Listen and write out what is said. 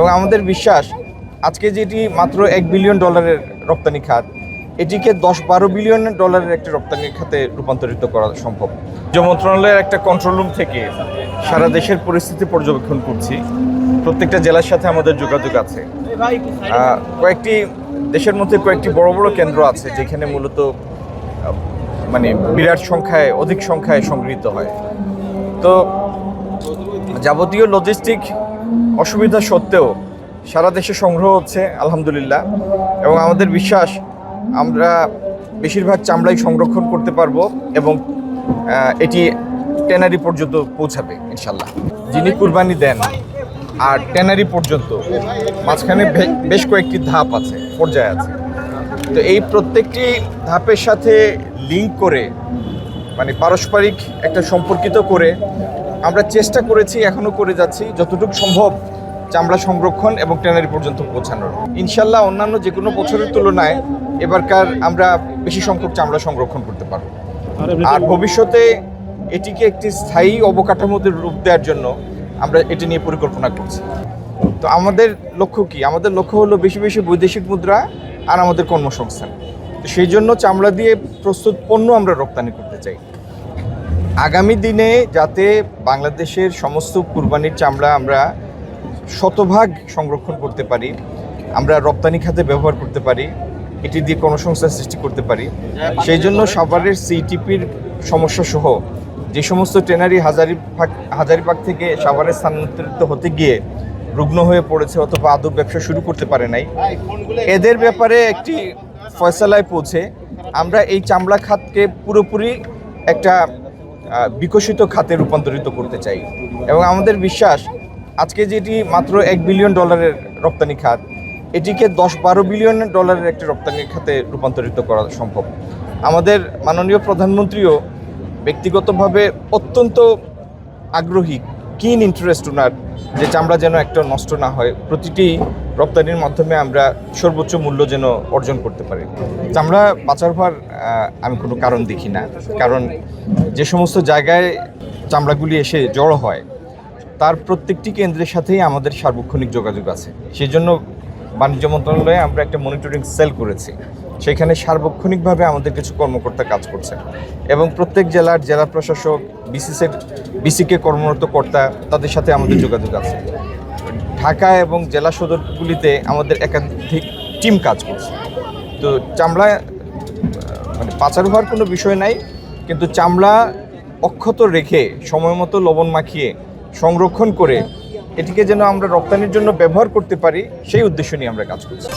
এবং আমাদের বিশ্বাস আজকে যেটি মাত্র $1 বিলিয়ন রপ্তানি খাত, এটিকে 10-12 বিলিয়ন ডলারের একটি রপ্তানি খাতে রূপান্তরিত করা সম্ভব। বাণিজ্য মন্ত্রণালয়ের একটা কন্ট্রোল রুম থেকে সারা দেশের পরিস্থিতি পর্যবেক্ষণ করছি। প্রত্যেকটা জেলার সাথে আমাদের যোগাযোগ আছে। কয়েকটি দেশের মধ্যে কয়েকটি বড় বড় কেন্দ্র আছে যেখানে মূলত মানে বিরাট সংখ্যায় অধিক সংখ্যায় সংগৃহীত হয়। তো যাবতীয় লজিস্টিক অসুবিধা সত্ত্বেও সারা দেশে সংগ্রহ হচ্ছে আলহামদুলিল্লাহ, এবং আমাদের বিশ্বাস আমরা বেশিরভাগ চামড়াই সংরক্ষণ করতে পারবো এবং এটি ট্যানারি পর্যন্ত পৌঁছাবে ইনশাল্লাহ। যিনি কুরবানি দেন আর ট্যানারি পর্যন্ত মাঝখানে বেশ কয়েকটি ধাপ আছে, পর্যায় আছে। তো এই প্রত্যেকটি ধাপের সাথে লিঙ্ক করে মানে পারস্পরিক একটা সম্পর্কিত করে আমরা চেষ্টা করেছি, এখনও করে যাচ্ছি যতটুকু সম্ভব চামড়া সংরক্ষণ এবং ট্যানারি পর্যন্ত পৌঁছানোর। ইনশাল্লাহ অন্যান্য যে কোনো বছরের তুলনায় এবারকার আমরা বেশি সংখ্যক চামড়া সংরক্ষণ করতে পারব। আর ভবিষ্যতে এটিকে একটি স্থায়ী অবকাঠামোতে রূপ দেওয়ার জন্য আমরা এটি নিয়ে পরিকল্পনা করছি। তো আমাদের লক্ষ্য কি? আমাদের লক্ষ্য হলো বেশি বেশি বৈদেশিক মুদ্রা আর আমাদের কর্মসংস্থান। তো সেই জন্য চামড়া দিয়ে প্রস্তুত পণ্য আমরা রপ্তানি করতে চাই। আগামী দিনে যাতে বাংলাদেশের সমস্ত কুরবানির চামড়া আমরা শতভাগ সংরক্ষণ করতে পারি, আমরা রপ্তানি খাতে ব্যবহার করতে পারি, এটি দিয়ে কর্মসংস্থান সৃষ্টি করতে পারি, সেই জন্য সাভারের সিটিপির সমস্যা সহ যে সমস্ত ট্যানারি হাজারীবাগ থেকে সাভারে স্থানান্তরিত হতে গিয়ে রুগ্ন হয়ে পড়েছে অথবা আদৌ ব্যবসা শুরু করতে পারে নাই, এদের ব্যাপারে একটি ফয়সালায় পৌঁছে আমরা এই চামড়া খাতকে পুরোপুরি একটা বিকশিত খাতে রূপান্তরিত করতে চাই। এবং আমাদের বিশ্বাস আজকে যেটি মাত্র $1 বিলিয়ন রপ্তানি খাত, এটিকে 10-12 বিলিয়ন ডলারের একটি রপ্তানি খাতে রূপান্তরিত করা সম্ভব। আমাদের মাননীয় প্রধানমন্ত্রীও ব্যক্তিগতভাবে অত্যন্ত আগ্রহী, কিন ইন্টারেস্ট ওনার, যে চামড়া যেন একটা নষ্ট না হয়, প্রতিটি রপ্তানির মাধ্যমে আমরা সর্বোচ্চ মূল্য যেন অর্জন করতে পারি। চামড়া পাচার হওয়ার আমি কোনো কারণ দেখি না, কারণ যে সমস্ত জায়গায় চামড়াগুলি এসে জড়ো হয় তার প্রত্যেকটি কেন্দ্রের সাথেই আমাদের সার্বক্ষণিক যোগাযোগ আছে। সেই জন্য বাণিজ্য মন্ত্রণালয়ে আমরা একটা মনিটরিং সেল করেছি, সেখানে সার্বক্ষণিকভাবে আমাদের কিছু কর্মকর্তা কাজ করছে এবং প্রত্যেক জেলার জেলা প্রশাসক, বিসিকে কর্মরত কর্তা, তাদের সাথে আমাদের যোগাযোগ আছে। ঢাকা এবং জেলা সদরগুলিতে আমাদের একাধিক টিম কাজ করছে। তো চামড়া মানে পাচার হওয়ার কোনো বিষয় নাই, কিন্তু চামড়া অক্ষত রেখে সময় মতো লবণ মাখিয়ে সংরক্ষণ করে এটিকে যেন আমরা রপ্তানির জন্য ব্যবহার করতে পারি, সেই উদ্দেশ্য নিয়ে আমরা কাজ করছি।